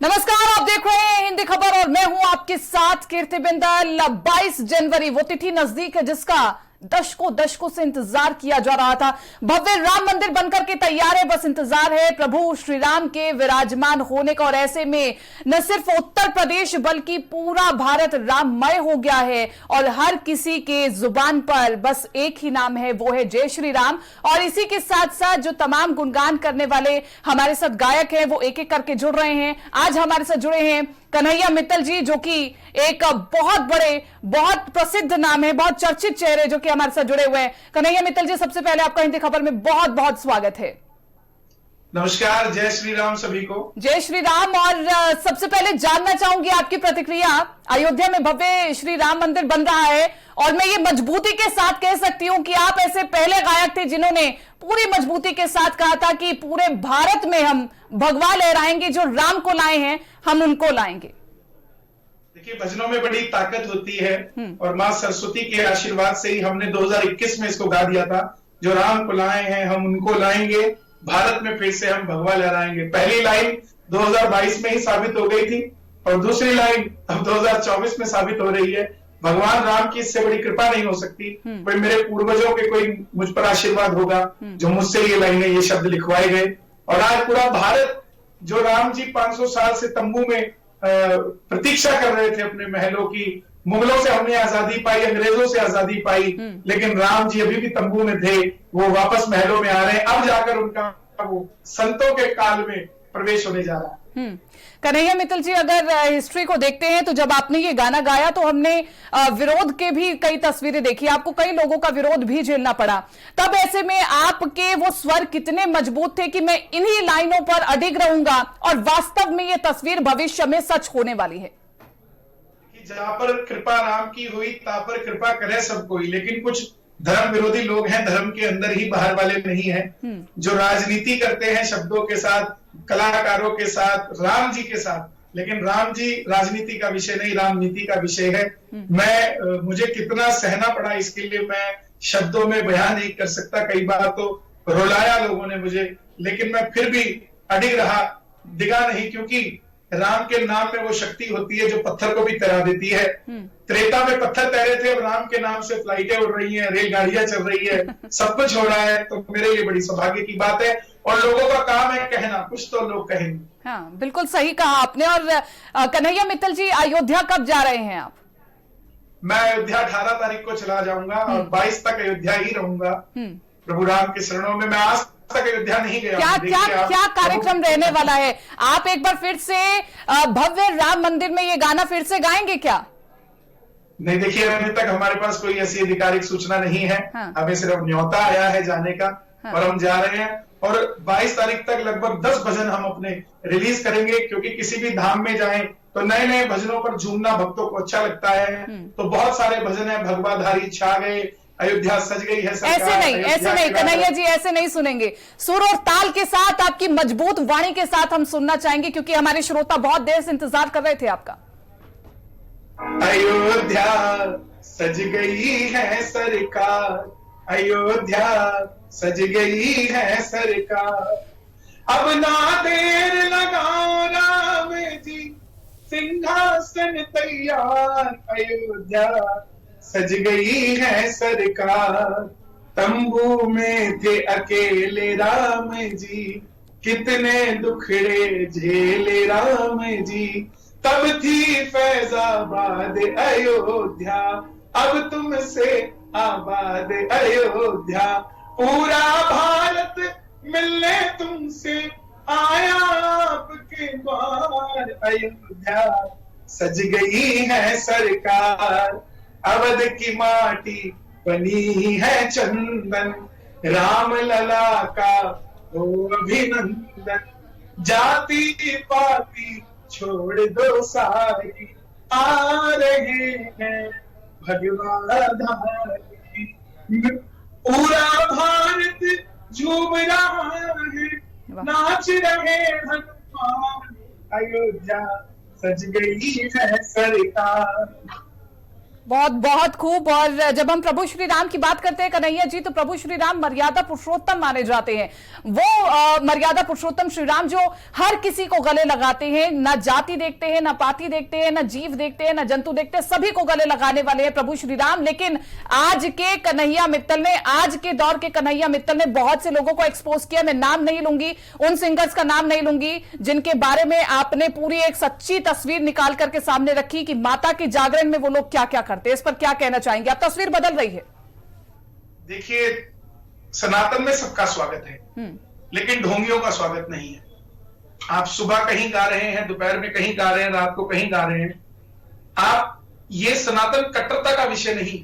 नमस्कार, आप देख रहे हैं हिंदी खबर और मैं हूं आपके साथ कीर्ति बिंदल। 22 जनवरी वो तिथि नजदीक है जिसका दशकों से इंतजार किया जा रहा था। भव्य राम मंदिर बनकर के तैयार है, बस इंतजार है प्रभु श्री राम के विराजमान होने का। और ऐसे में न सिर्फ उत्तर प्रदेश बल्कि पूरा भारत राममय हो गया है और हर किसी के जुबान पर बस एक ही नाम है, वो है जय श्री राम। और इसी के साथ साथ जो तमाम गुणगान करने वाले हमारे साथ गायक हैं वो एक एक करके जुड़ रहे हैं। आज हमारे साथ जुड़े हैं कन्हैया मित्तल जी, जो कि एक बहुत बड़े, बहुत प्रसिद्ध नाम है, बहुत चर्चित चेहरे जो कि हमारे साथ जुड़े हुए हैं। कन्हैया मित्तल जी, सबसे पहले आपका हिंदी खबर में बहुत बहुत स्वागत है। नमस्कार, जय श्री राम सभी को। जय श्री राम। और सबसे पहले जानना चाहूंगी आपकी प्रतिक्रिया। अयोध्या में भव्य श्री राम मंदिर बन रहा है और मैं ये मजबूती के साथ कह सकती हूं कि आप ऐसे पहले गायक थे जिन्होंने पूरी मजबूती के साथ कहा था कि पूरे भारत में हम भगवा लहराएंगे, जो राम को लाए हैं हम उनको लाएंगे। देखिए, भजनों में बड़ी ताकत होती है और मां सरस्वती के आशीर्वाद से ही हमने 2021 में इसको गा दिया था, जो राम को लाए हैं हम उनको लाएंगे, भारत में फिर से हम भगवा लहराएंगे। पहली लाइन 2022 में ही साबित हो गई थी और दूसरी लाइन अब 2024 में साबित हो रही है। भगवान राम की इससे बड़ी कृपा नहीं हो सकती। कोई मेरे पूर्वजों के कोई मुझ पर आशीर्वाद होगा जो मुझसे ये लाइनें, ये शब्द लिखवाए गए। और आज पूरा भारत, जो राम जी 500 साल से तंबू में प्रतीक्षा कर रहे थे अपने महलों की, मुगलों से हमने आजादी पाई, अंग्रेजों से आजादी पाई, लेकिन राम जी अभी भी तंबू में थे, वो वापस महलों में आ रहे हैं। अब जाकर उनका वो संतों के काल में प्रवेश होने जा रहा है। कन्हैया मित्तल जी, अगर हिस्ट्री को देखते हैं तो जब आपने ये गाना गाया तो हमने विरोध के भी कई तस्वीरें देखी, आपको कई लोगों का विरोध भी झेलना पड़ा। तब ऐसे में आपके वो स्वर कितने मजबूत थे कि मैं इन्हीं लाइनों पर अडिग रहूंगा और वास्तव में ये तस्वीर भविष्य में सच होने वाली है। जहां पर कृपा राम की हुई ता पर कृपा करे सब कोई, लेकिन कुछ धर्म विरोधी लोग हैं, धर्म के अंदर ही बाहर वाले नहीं हैं, जो राजनीति करते हैं शब्दों के साथ, कलाकारों के साथ, राम जी के साथ। लेकिन राम जी राजनीति का विषय नहीं, रामनीति का विषय है। मुझे कितना सहना पड़ा इसके लिए मैं शब्दों में बयान नहीं कर सकता। कई बार तो रुलाया लोगों ने मुझे, लेकिन मैं फिर भी अडिग रहा, डिगा नहीं, क्योंकि राम के नाम में वो शक्ति होती है जो पत्थर को भी तैरा देती है। त्रेता में पत्थर तैरे थे, अब राम के नाम से फ्लाइटें उड़ रही हैं, रेलगाड़ियां चल रही है, सब कुछ हो रहा है। तो मेरे लिए बड़ी सौभाग्य की बात है और लोगों का काम है कहना, कुछ तो लोग कहेंगे। हाँ, बिल्कुल सही कहा आपने। और कन्हैया मित्तल जी, अयोध्या कब जा रहे हैं आप? मैं अयोध्या 18 तारीख को चला जाऊंगा और 22 तक अयोध्या ही रहूंगा प्रभु राम के शरणों में। मैं आज तक अयोध्या नहीं गया। क्या कार्यक्रम रहने वाला है? आप एक बार फिर से भव्य राम मंदिर में ये गाना फिर से गाएंगे क्या? नहीं, देखिए, अभी तक हमारे पास कोई ऐसी आधिकारिक सूचना नहीं है। हमें सिर्फ न्योता आया है जाने का और हम जा रहे हैं। और 22 तारीख तक लगभग 10 भजन हम अपने रिलीज करेंगे, क्योंकि किसी भी धाम में जाएं तो नए नए भजनों पर झूमना भक्तों को अच्छा लगता है। तो बहुत सारे भजन है, भगवाधारी छा गए, अयोध्या सज गई है सरकार। ऐसे नहीं कन्हैया जी, ऐसे नहीं सुनेंगे। सुर और ताल के साथ, आपकी मजबूत वाणी के साथ हम सुनना चाहेंगे, क्योंकि हमारे श्रोता बहुत देर से इंतजार कर रहे थे आपका। अयोध्या सज गई है सरकार, अयोध्या सज गई है सरकार, अब ना देर लगाओ राम जी, सिंहासन तैयार, अयोध्या सज गई है सरकार। तंबू में थे अकेले राम जी, कितने दुखड़े झेले राम जी, तब थी फैजाबाद अयोध्या, अब तुमसे आबाद अयोध्या, पूरा भारत मिलने तुमसे आया आपके द्वार, अयोध्या सज गई है सरकार, अवध की माटी बनी है चंदन, राम लला का हो अभिनंदन, जाति पाति छोड़ दो सारी, आ रहे हैं भगवाधारी, पूरा भारत झूम रहा है, नाच रहे हनुमान, अयोध्या सज गई है सरकार। बहुत बहुत खूब। और जब हम प्रभु श्री राम की बात करते हैं कन्हैया जी, तो प्रभु श्री राम मर्यादा पुरुषोत्तम माने जाते हैं। वो मर्यादा पुरुषोत्तम श्री राम जो हर किसी को गले लगाते हैं, ना जाति देखते हैं, ना पाति देखते हैं, ना जीव देखते हैं, ना जंतु देखते हैं, सभी को गले लगाने वाले हैं प्रभु श्री राम। लेकिन आज के कन्हैया मित्तल ने, आज के दौर के कन्हैया मित्तल ने बहुत से लोगों को एक्सपोज किया। मैं नाम नहीं लूंगी, उन सिंगर्स का नाम नहीं लूंगी जिनके बारे में आपने पूरी एक सच्ची तस्वीर निकाल करके सामने रखी कि माता के जागरण में वो लोग क्या क्या करते हैं। इस पर क्या कहना चाहेंगे आप? तस्वीर बदल रही है। देखिए, सनातन में सबका स्वागत है, लेकिन ढोंगियों का स्वागत नहीं है। आप सुबह कहीं गा रहे हैं, दोपहर में कहीं गा रहे हैं, रात को कहीं गा रहे हैं। आप, ये सनातन कट्टरता का विषय नहीं,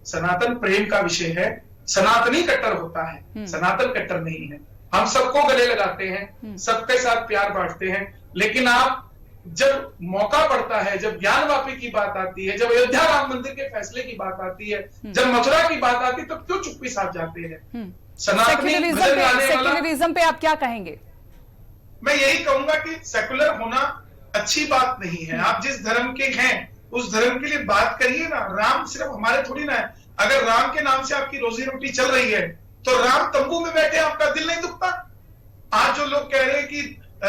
सनातन प्रेम का विषय है। सनातनी कट्टर होता है, सनातन कट्टर नहीं है। हम सबको गले लगाते हैं, सबके साथ प्यार बांटते हैं। लेकिन आप, जब मौका पड़ता है, जब ज्ञानवापी की बात आती है, जब अयोध्या राम मंदिर के फैसले की बात आती है, जब मथुरा की बात आती है, तो क्यों चुप्पी साध जाते हैं? सेक्युलरिज्म पे आप क्या कहेंगे? मैं यही कहूंगा कि सेकुलर होना अच्छी बात नहीं है। आप जिस धर्म के हैं उस धर्म के लिए बात करिए ना। राम सिर्फ हमारे थोड़ी ना है। अगर राम के नाम से आपकी रोजी रोटी चल रही है तो राम तंबू में बैठे, आपका दिल नहीं दुखता? आज जो लोग कह रहे हैं कि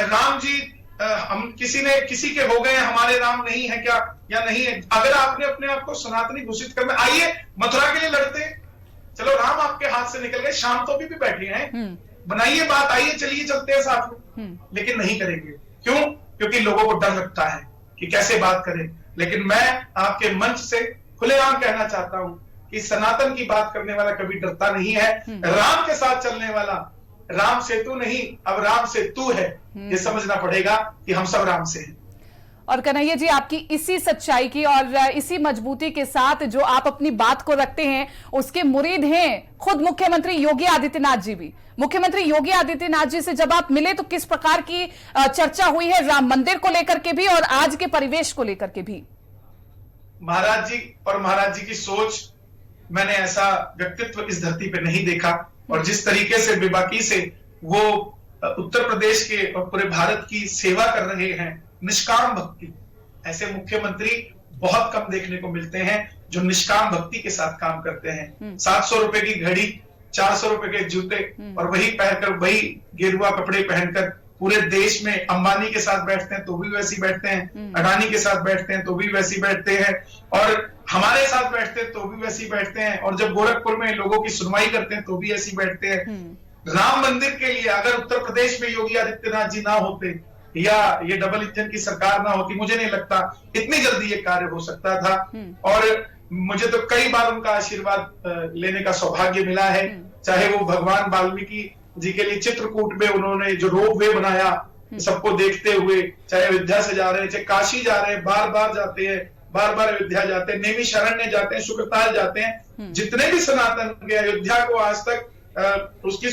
राम जी हम किसी के हो गए, हमारे राम नहीं है क्या, या नहीं है? अगर आपने अपने आप को सनातनी घोषित करना, आइए मथुरा के लिए लड़ते हैं। चलो, राम आपके हाथ से निकल गए, शाम तो भी बैठे हैं, बनाइए बात, आइए चलिए चलते हैं साथ में। लेकिन नहीं करेंगे। क्यों? क्योंकि लोगों को डर लगता है कि कैसे बात करें। लेकिन मैं आपके मंच से खुलेआम कहना चाहता हूं कि सनातन की बात करने वाला कभी डरता नहीं है। राम के साथ चलने वाला, राम से तू नहीं, अब राम से तू है। ये समझना पड़ेगा कि हम सब राम से हैं। और कन्हैया जी, आपकी इसी सच्चाई की और इसी मजबूती के साथ जो आप अपनी बात को रखते हैं, उसके मुरीद हैं खुद मुख्यमंत्री योगी आदित्यनाथ जी भी। मुख्यमंत्री योगी आदित्यनाथ जी से जब आप मिले तो किस प्रकार की चर्चा हुई है राम मंदिर को लेकर के भी और आज के परिवेश को लेकर के भी? महाराज जी और महाराज जी की सोच, मैंने ऐसा व्यक्तित्व इस धरती पे नहीं देखा। और जिस तरीके से बेबाकी से वो उत्तर प्रदेश के और पूरे भारत की सेवा कर रहे हैं, निष्काम भक्ति, ऐसे मुख्यमंत्री बहुत कम देखने को मिलते हैं जो निष्काम भक्ति के साथ काम करते हैं। 700 रुपए की घड़ी, 400 रुपए के जूते और वही पहनकर, वही गेरुआ कपड़े पहनकर पूरे देश में अंबानी के साथ बैठते हैं तो भी वैसी बैठते हैं, अडानी के साथ बैठते हैं तो भी वैसी बैठते हैं, और हमारे साथ बैठते हैं तो भी वैसी बैठते हैं, और जब गोरखपुर में लोगों की सुनवाई करते हैं तो भी ऐसी बैठते हैं। राम मंदिर के लिए अगर उत्तर प्रदेश में योगी आदित्यनाथ जी ना होते या ये डबल इंजन की सरकार ना होती, मुझे नहीं लगता इतनी जल्दी ये कार्य हो सकता था। और मुझे तो कई बार उनका आशीर्वाद लेने का सौभाग्य मिला है। चाहे वो भगवान वाल्मीकि जी के लिए चित्रकूट में उन्होंने जो रोप वे बनाया सबको देखते हुए, चाहे अयोध्या से जा रहे हैं, चाहे काशी जा रहे हैं, बार बार जाते हैं, बार बार अयोध्या जाते हैं, नैमिषारण्य जाते हैं, शुक्रताल जाते हैं। जितने भी सनातन के अयोध्या को आज तक उसकी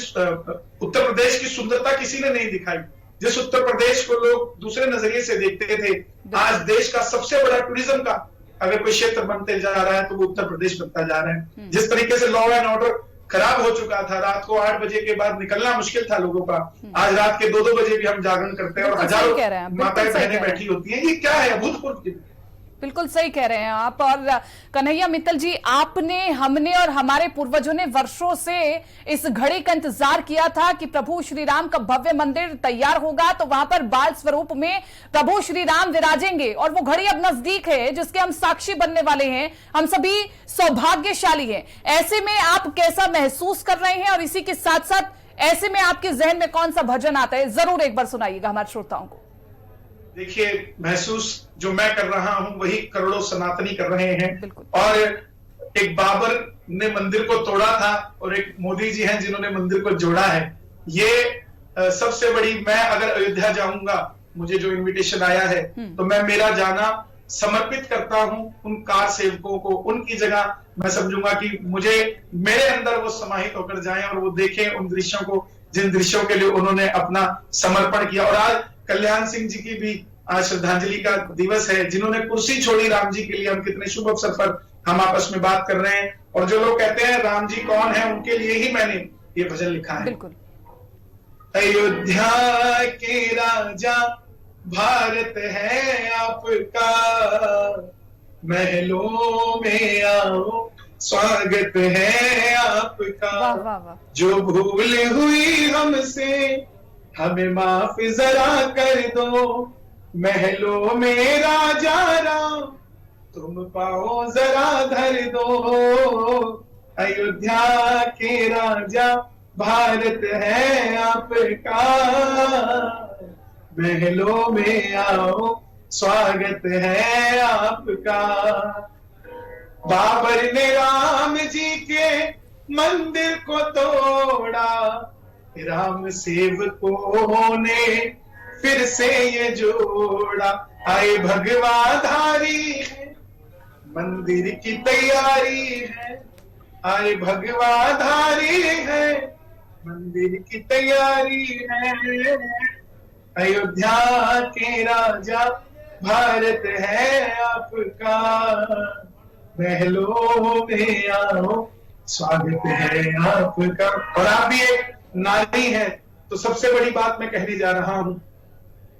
उत्तर प्रदेश की सुंदरता किसी ने नहीं दिखाई। जिस उत्तर प्रदेश को लोग दूसरे नजरिए से देखते थे, आज देश का सबसे बड़ा टूरिज्म का अगर कोई क्षेत्र बनते जा रहा है तो वो उत्तर प्रदेश बनता जा रहा है। जिस तरीके से लॉ एंड ऑर्डर खराब हो चुका था, रात को 8 बजे के बाद निकलना मुश्किल था लोगों का, आज रात के 2-2 बजे भी हम जागरण करते हैं और हजारों माताएं बहनें बैठी होती हैं। ये क्या है? अभूतपूर्व। बिल्कुल सही कह रहे हैं आप। और कन्हैया मित्तल जी, आपने, हमने और हमारे पूर्वजों ने वर्षों से इस घड़ी का इंतजार किया था कि प्रभु श्री राम का भव्य मंदिर तैयार होगा तो वहां पर बाल स्वरूप में प्रभु श्री राम विराजेंगे, और वो घड़ी अब नजदीक है जिसके हम साक्षी बनने वाले हैं। हम सभी सौभाग्यशाली हैं। ऐसे में आप कैसा महसूस कर रहे हैं, और इसी के साथ साथ ऐसे में आपके जहन में कौन सा भजन आता है? जरूर एक बार सुनाइएगा हमारे श्रोताओं को। देखिए, महसूस जो मैं कर रहा हूं वही करोड़ों सनातनी कर रहे हैं। और एक बाबर ने मंदिर को तोड़ा था और एक मोदी जी हैं जिन्होंने मंदिर को जोड़ा है। ये सबसे बड़ी, मैं अगर अयोध्या जाऊंगा, मुझे जो इनविटेशन आया है तो मैं मेरा जाना समर्पित करता हूं उन कार सेवकों को। उनकी जगह मैं समझूंगा कि मुझे, मेरे अंदर वो समाहित होकर जाएं और वो देखें उन दृश्यों को जिन दृश्यों के लिए उन्होंने अपना समर्पण किया। और आज कल्याण सिंह जी की भी आज श्रद्धांजलि का दिवस है, जिन्होंने कुर्सी छोड़ी राम जी के लिए। हम कितने शुभ अवसर पर हम आपस में बात कर रहे हैं। और जो लोग कहते हैं राम जी कौन है, उनके लिए ही मैंने ये भजन लिखा है। बिल्कुल। अयोध्या के राजा भारत है आपका, महलों में आओ, स्वागत है आपका। वाह वाह वाह। जो भूल हुई हमसे हमें माफ जरा कर दो, महलों में राजा राम तुम पाओ जरा धर दो। अयोध्या के राजा भारत है आपका, महलों में आओ, स्वागत है आपका। बाबर ने राम जी के मंदिर को तोड़ा, राम सेवकों ने फिर से ये जोड़ा। आए भगवाधारी है, मंदिर की तैयारी है। आए भगवाधारी है, मंदिर की तैयारी है। अयोध्या के राजा भारत है आपका, महलों में आओ, स्वागत है आपका। और आप भी एक नारी हैं, तो सबसे बड़ी बात मैं कहने जा रहा हूं,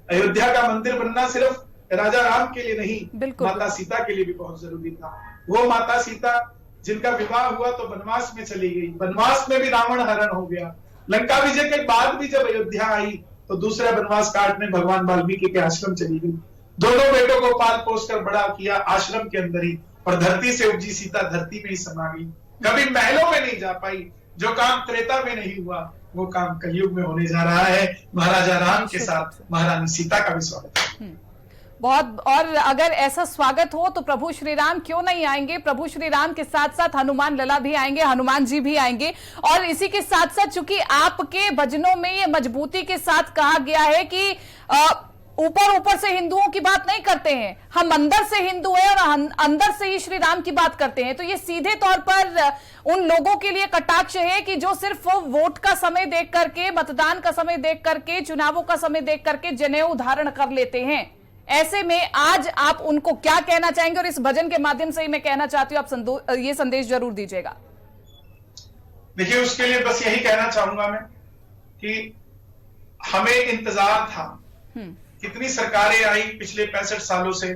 अयोध्या का मंदिर बनना सिर्फ राजा राम के लिए नहीं, माता सीता के लिए भी बहुत जरूरी था। वो माता सीता जिनका विवाह हुआ तो वनवास में चली गई, वनवास में भी रावण हरण हो गया। लंका विजय के बाद भी जब अयोध्या आई तो दूसरा वनवास काटने भगवान वाल्मीकि के आश्रम चली गई। दोनों बेटों को पाल पोस कर बड़ा किया आश्रम के अंदर ही, और धरती से उपजी सीता धरती में ही समा गई। कभी महलों में नहीं जा पाई। जो काम त्रेता में नहीं हुआ वो काम कलयुग में होने जा रहा है। महाराजा राम के साथ महारानी सीता का भी स्वागत है। बहुत। और अगर ऐसा स्वागत हो तो प्रभु श्री राम क्यों नहीं आएंगे? प्रभु श्री राम के साथ साथ हनुमान लला भी आएंगे, हनुमान जी भी आएंगे। और इसी के साथ साथ चूंकि आपके भजनों में ये मजबूती के साथ कहा गया है कि ऊपर ऊपर से हिंदुओं की बात नहीं करते हैं, हम अंदर से हिंदू हैं और अंदर से ही श्री राम की बात करते हैं, तो ये सीधे तौर पर उन लोगों के लिए कटाक्ष है कि जो सिर्फ वोट का समय देख करके, मतदान का समय देख करके, चुनावों का समय देख करके जनेऊ धारण कर लेते हैं। ऐसे में आज आप उनको क्या कहना चाहेंगे? और इस भजन के माध्यम से ही मैं कहना चाहती हूँ, आप ये संदेश जरूर दीजिएगा। देखिए, उसके लिए बस यही कहना चाहूंगा मैं कि हमें इंतजार था। कितनी सरकारें आई पिछले 65 सालों से,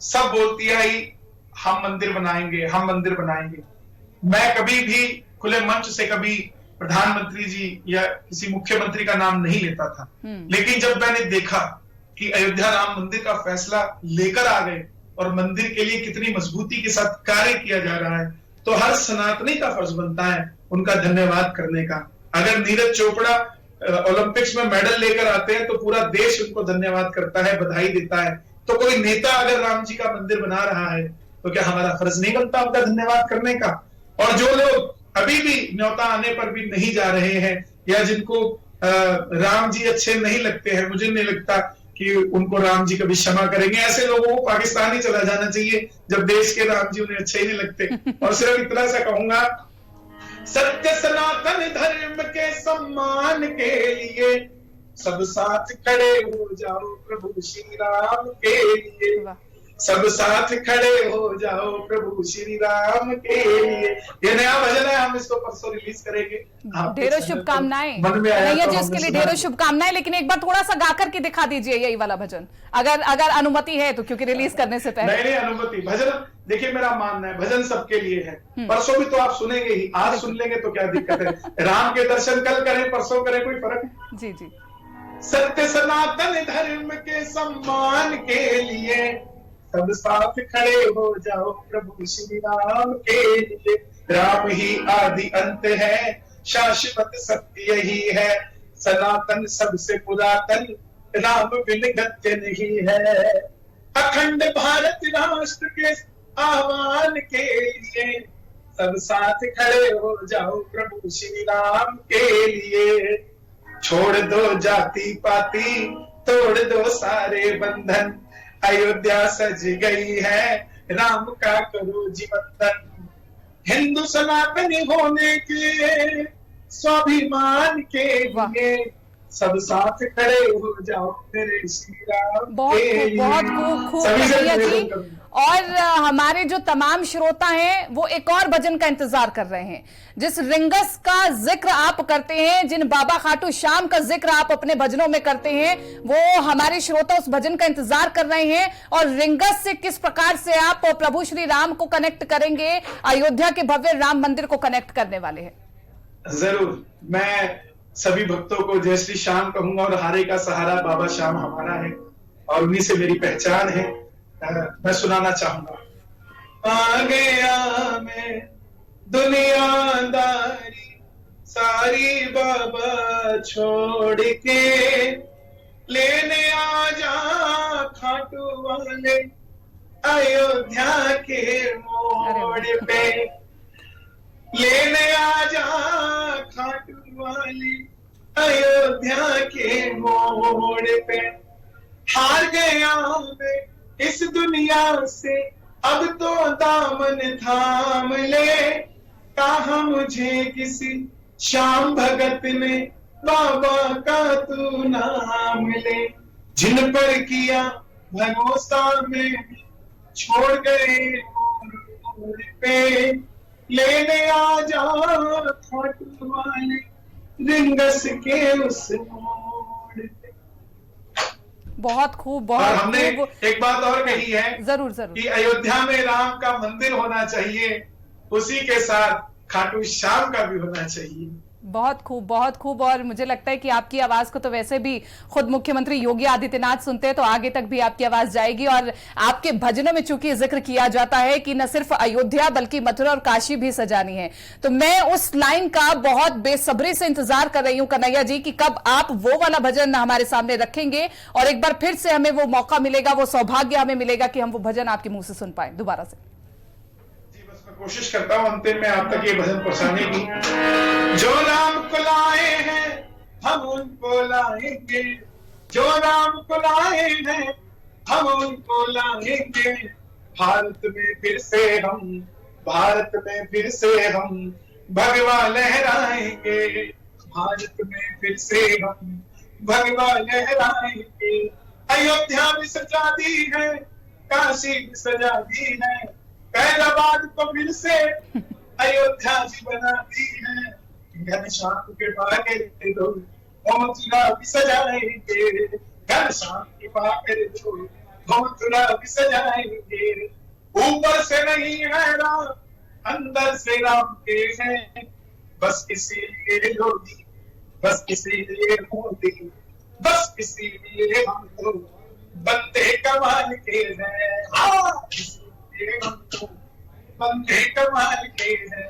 सब बोलती आई हम मंदिर बनाएंगे, हम मंदिर बनाएंगे। मैं कभी भी खुले मंच से कभी प्रधानमंत्री जी या किसी मुख्यमंत्री का नाम नहीं लेता था, लेकिन जब मैंने देखा कि अयोध्या राम मंदिर का फैसला लेकर आ गए और मंदिर के लिए कितनी मजबूती के साथ कार्य किया जा रहा है, तो हर सनातनी का फर्ज बनता है उनका धन्यवाद करने का। अगर नीरज चोपड़ा ओलंपिक्स में मेडल लेकर आते हैं तो पूरा देश उनको धन्यवाद करता है, बधाई देता है। तो कोई नेता अगर राम जी का मंदिर बना रहा है तो क्या हमारा फर्ज नहीं बनता उनका धन्यवाद करने का? और जो लोग अभी भी न्योता आने पर भी नहीं जा रहे हैं, या जिनको राम जी अच्छे नहीं लगते हैं, मुझे नहीं लगता कि उनको राम जी कभी क्षमा करेंगे। ऐसे लोगों को पाकिस्तान ही चला जाना चाहिए जब देश के राम जी उन्हें अच्छे ही नहीं लगते। और सिर्फ इतना सा कहूंगा, सत्य सनातन धर्म के सम्मान के लिए सब साथ खड़े हो जाओ प्रभु श्री राम के लिए। सब साथ खड़े हो जाओ प्रभु श्री राम के लिए। ये नया भजन है, हम इसको परसों रिलीज करेंगे। ढेरों शुभकामनाएं भैया जी, उसके लिए ढेरों शुभकामनाएं। लेकिन एक बार थोड़ा सा गा करके दिखा दीजिए यही वाला भजन, अगर अनुमति है तो, क्योंकि रिलीज करने से पहले। नहीं अनुमति। भजन देखिए, मेरा मानना है भजन सबके लिए है। परसों भी तो आप सुनेंगे ही, आज सुन लेंगे तो क्या दिक्कत है। राम के दर्शन कल करें परसों करें, कोई फर्क नहीं। जी जी। सत्य सनातन धर्म के सम्मान के लिए सब साथ खड़े हो जाओ प्रभु श्री राम के लिए। राम ही आदि अंत है, शाश्वत सत्य यही है, सनातन सबसे पुरातन, राम बिन गत्य नहीं है। अखंड भारत राष्ट्र के आह्वान के लिए सब साथ खड़े हो जाओ प्रभु श्री राम के लिए। छोड़ दो जाति पाति, तोड़ दो सारे बंधन, अयोध्या सज गई है, राम का करो जीवंदन। हिंदू सनातनी होने के स्वाभिमान के लिए सब साथ खड़े हो जाओ मेरे श्री राम। बहुत खूब सभी से कन्हैया जी। निवेदन करूंगा। और हमारे जो तमाम श्रोता हैं वो एक और भजन का इंतजार कर रहे हैं। जिस रिंगस का जिक्र आप करते हैं, जिन बाबा खाटू श्याम का जिक्र आप अपने भजनों में करते हैं, वो हमारे श्रोता उस भजन का इंतजार कर रहे हैं। और रिंगस से किस प्रकार से आप प्रभु श्री राम को कनेक्ट करेंगे, अयोध्या के भव्य राम मंदिर को कनेक्ट करने वाले हैं? जरूर, मैं सभी भक्तों को जय श्री श्याम कहूंगा और हारे का सहारा बाबा श्याम हमारा है और उन्हीं से मेरी पहचान है। मैं सुनाना चाहूंगा। आ गया मैं दुनियादारी सारी बाबा छोड़ के, लेने आ जा खाटू वाले अयोध्या के मोड़ पे, लेने आ जा खाटू वाली अयोध्या के मोड़ पे। हार गया मैं इस दुनिया से, अब तो दामन थाम ले, कहा मुझे किसी श्याम भगत ने बाबा का तू नाम ले। जिन पर किया भरोसा में छोड़ गए मोड़ पे, लेने आ जा खाटू वाले रिंगस के उस मोड़ पे। बहुत खूब, और बहुत हमने खूब। एक बात और कही है जरूर जरूर कि अयोध्या में राम का मंदिर होना चाहिए, उसी के साथ खाटू श्याम का भी होना चाहिए। बहुत खूब, बहुत खूब। और मुझे लगता है कि आपकी आवाज को तो वैसे भी खुद मुख्यमंत्री योगी आदित्यनाथ सुनते हैं, तो आगे तक भी आपकी आवाज जाएगी। और आपके भजनों में चूंकि जिक्र किया जाता है कि न सिर्फ अयोध्या बल्कि मथुरा और काशी भी सजानी है, तो मैं उस लाइन का बहुत बेसब्री से इंतजार कर रही हूं कन्हैया जी कि कब आप वो वाला भजन हमारे सामने रखेंगे और एक बार फिर से हमें वो मौका मिलेगा, वो सौभाग्य हमें मिलेगा कि हम वो भजन आपके मुंह से सुन पाए दोबारा से। कोशिश करता हूं अंतिम में आप तक ये भजन पहुंचाने की। जो राम को लाए हैं हम उनको लाएंगे, जो राम को लाए हैं हम उनको लाएंगे। भारत में फिर से हम, भारत में फिर से हम भगवा लहराएंगे, भारत में फिर से हम भगवा लहराएंगे। अयोध्या भी सजा दी है, काशी भी सजा दी है, कैलाबाद को फिर से अयोध्या जी बना दी है। घनश्याम के बागे दो मथुरा भी सजाएंगे, घनश्याम के बागे दो मथुरा भी सजाएंगे। ऊपर से नहीं है राम, अंदर से राम के हैं, बस इसीलिए योगी, बस इसीलिए मोदी, बस इसीलिए हम तो बंदे कमाल के हैं, बंदे कमाल के हैं।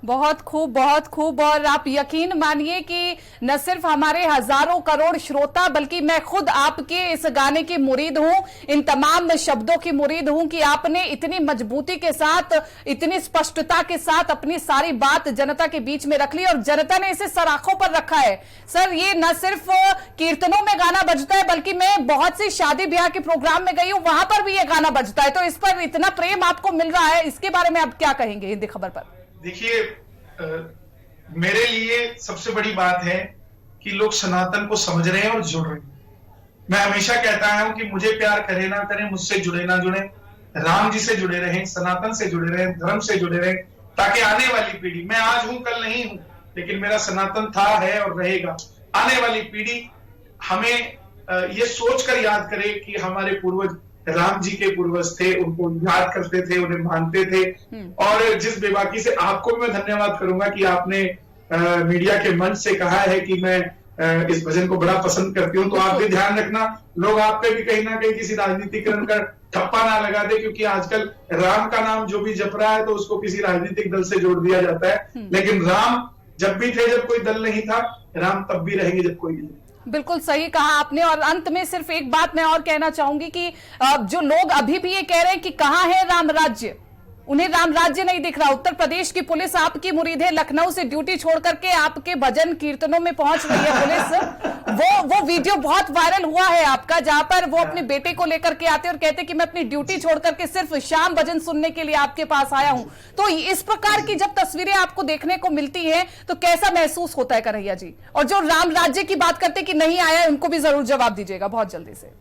बहुत खूब, बहुत खूब। और आप यकीन मानिए कि न सिर्फ हमारे हजारों करोड़ श्रोता बल्कि मैं खुद आपके इस गाने की मुरीद हूं, इन तमाम शब्दों की मुरीद हूं कि आपने इतनी मजबूती के साथ, इतनी स्पष्टता के साथ अपनी सारी बात जनता के बीच में रख ली और जनता ने इसे सराखों पर रखा है। सर, ये न सिर्फ कीर्तनों में गाना बजता है बल्कि मैं बहुत सी शादी ब्याह के प्रोग्राम में गई हूं, वहां पर भी ये गाना बजता है। तो इस पर इतना प्रेम आपको मिल रहा है, इसके बारे में आप क्या कहेंगे हिंदी खबर पर? देखिए, मेरे लिए सबसे बड़ी बात है कि लोग सनातन को समझ रहे हैं और जुड़ रहे हैं। मैं हमेशा कहता हूं कि मुझे प्यार करें ना करें, मुझसे जुड़े ना जुड़े, राम जी से जुड़े रहें, सनातन से जुड़े रहें, धर्म से जुड़े रहें, ताकि आने वाली पीढ़ी, मैं आज हूं कल नहीं हूं, लेकिन मेरा सनातन था, है और रहेगा। आने वाली पीढ़ी हमें ये सोचकर याद करे कि हमारे पूर्वज राम जी के पूर्वज थे, उनको याद करते थे, उन्हें मानते थे। और जिस बेबाकी से आपको भी मैं धन्यवाद करूंगा कि आपने मीडिया के मंच से कहा है कि मैं इस भजन को बड़ा पसंद करती हूं, तो आप भी ध्यान रखना, लोग आप पे भी कहीं ना कहीं किसी राजनीतिकरण का ठप्पा ना लगा दे, क्योंकि आजकल राम का नाम जो भी जप रहा है तो उसको किसी राजनीतिक दल से जोड़ दिया जाता है। लेकिन राम जब भी थे, जब कोई दल नहीं था, राम तब भी रहेंगे जब कोई नहीं। बिल्कुल सही कहा आपने। और अंत में सिर्फ एक बात मैं और कहना चाहूंगी कि जो लोग अभी भी ये कह रहे हैं कि कहां है राम राज्य, उन्हें राम राज्य नहीं दिख रहा। उत्तर प्रदेश की पुलिस आपकी मुरीद है, लखनऊ से ड्यूटी छोड़ करके आपके भजन कीर्तनों में पहुंच रही है पुलिस। वो वीडियो बहुत वायरल हुआ है आपका, जहां पर वो अपने बेटे को लेकर के आते और कहते कि मैं अपनी ड्यूटी छोड़ करके सिर्फ शाम भजन सुनने के लिए आपके पास आया हूं। तो इस प्रकार की जब तस्वीरें आपको देखने को मिलती हैं तो कैसा महसूस होता है कन्हैया जी? और जो राम राज्य की बात करते कि नहीं आया, उनको भी जरूर जवाब दीजिएगा बहुत जल्दी से।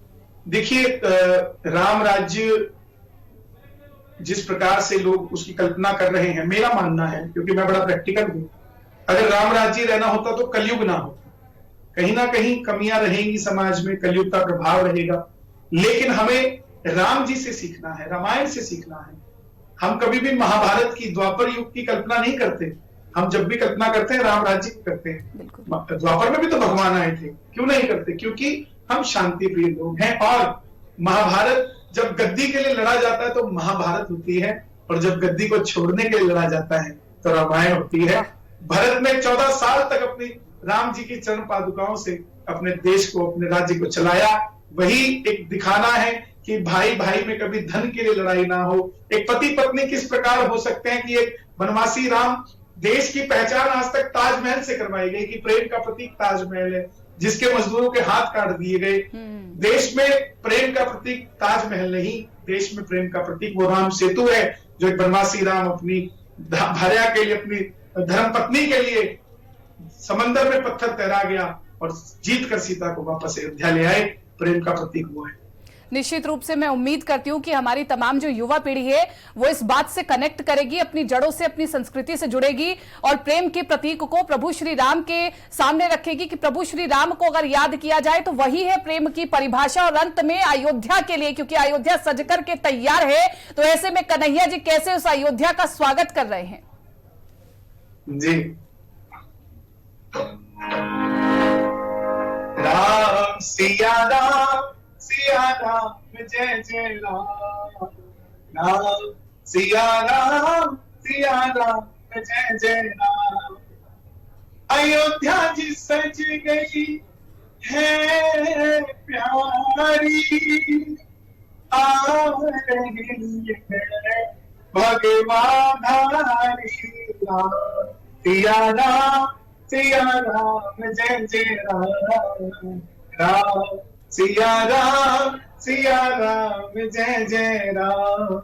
देखिए, राम राज्य जिस प्रकार से लोग उसकी कल्पना कर रहे हैं, मेरा मानना है, क्योंकि मैं बड़ा प्रैक्टिकल हूं, अगर राम राज्य रहना होता तो कलयुग ना होता। कहीं ना कहीं कमियां रहेंगी समाज में, कलयुग का प्रभाव रहेगा, लेकिन हमें राम जी से सीखना है, रामायण से सीखना है। हम कभी भी महाभारत की, द्वापर युग की कल्पना नहीं करते। हम जब भी कल्पना करते हैं राम राज्य की करते हैं। द्वापर में भी तो भगवान आए थे, क्यों नहीं करते? क्योंकि हम शांति प्रिय लोग हैं। और महाभारत जब गद्दी के लिए लड़ा जाता है तो महाभारत होती है, और जब गद्दी को छोड़ने के लिए लड़ा जाता है तो रामायण होती है। भरत ने 14 साल तक अपनी राम जी की चरण पादुकाओं से अपने देश को, अपने राज्य को चलाया। वही एक दिखाना है कि भाई भाई में कभी धन के लिए लड़ाई ना हो। एक पति पत्नी किस प्रकार हो सकते हैं कि एक वनवासी राम, देश की पहचान आज तक ताजमहल से करवाई गई कि प्रेम का प्रतीक ताजमहल है, जिसके मजदूरों के हाथ काट दिए गए। देश में प्रेम का प्रतीक ताजमहल नहीं, देश में प्रेम का प्रतीक वो राम सेतु है, जो एक वनवासी राम अपनी भार्या के लिए, अपनी धर्म पत्नी के लिए समंदर में पत्थर तैरा गया और जीत कर सीता को वापस अयोध्या ले आए। प्रेम का प्रतीक वो है। निश्चित रूप से मैं उम्मीद करती हूं कि हमारी तमाम जो युवा पीढ़ी है वो इस बात से कनेक्ट करेगी, अपनी जड़ों से, अपनी संस्कृति से जुड़ेगी और प्रेम के प्रतीक को प्रभु श्री राम के सामने रखेगी कि प्रभु श्री राम को अगर याद किया जाए तो वही है प्रेम की परिभाषा। और अंत में अयोध्या के लिए, क्योंकि अयोध्या सज करके तैयार है, तो ऐसे में कन्हैया जी कैसे उस अयोध्या का स्वागत कर रहे हैं? जी, राम सिया राम, सिया राम जय जय राम, राम सिया राम, सिया राम जय जय राम। अयोध्या जी सज गई है प्यारी, आ रही है भगवान धारी। राम सिया राम, सिया राम जय जय राम, राम सिया राम, सिया राम जय जय राम।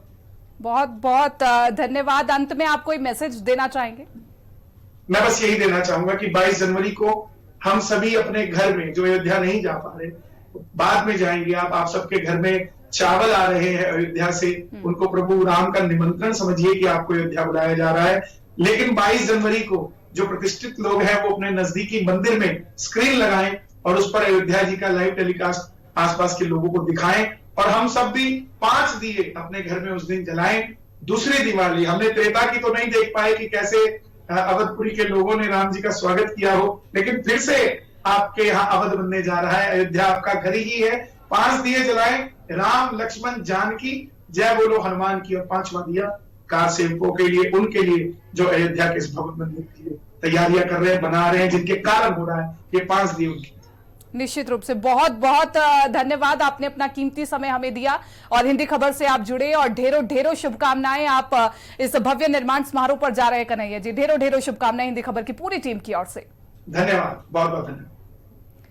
बहुत बहुत धन्यवाद। अंत में आप कोई मैसेज देना चाहेंगे? मैं बस यही देना चाहूंगा कि 22 जनवरी को हम सभी अपने घर में, जो अयोध्या नहीं जा पा रहे, बाद में जाएंगे। आप सबके घर में चावल आ रहे हैं अयोध्या से, उनको प्रभु राम का निमंत्रण समझिए कि आपको अयोध्या बुलाया जा रहा है। लेकिन 22 जनवरी को जो प्रतिष्ठित लोग हैं वो अपने नजदीकी मंदिर में स्क्रीन लगाएं और उस पर अयोध्या जी का लाइव टेलीकास्ट आसपास के लोगों को दिखाएं। और हम सब भी 5 दिए अपने घर में उस दिन जलाएं। दूसरी दिवाली हमने त्रेता की तो नहीं देख पाए कि कैसे अवधपुरी के लोगों ने राम जी का स्वागत किया हो, लेकिन फिर से आपके यहाँ अवध बनने जा रहा है, अयोध्या आपका घर ही है। 5 दिए जलाएं, राम लक्ष्मण जानकी जय बोलो हनुमान की। और 5वां दिया कार सेवकों के लिए, उनके लिए जो अयोध्या के इस भवन मंदिर के लिए तैयारियां कर रहे हैं, बना रहे हैं, जिनके कारण हो रहा है। ये 5 दिए उनकी। निश्चित रूप से बहुत बहुत धन्यवाद, आपने अपना कीमती समय हमें दिया और हिंदी खबर से आप जुड़े और ढेरों ढेरों शुभकामनाएं। आप इस भव्य निर्माण समारोह पर जा रहे हैं कन्हैया जी, ढेरों ढेरों शुभकामनाएं हिंदी खबर की पूरी टीम की ओर से। धन्यवाद, बहुत बहुत धन्यवाद।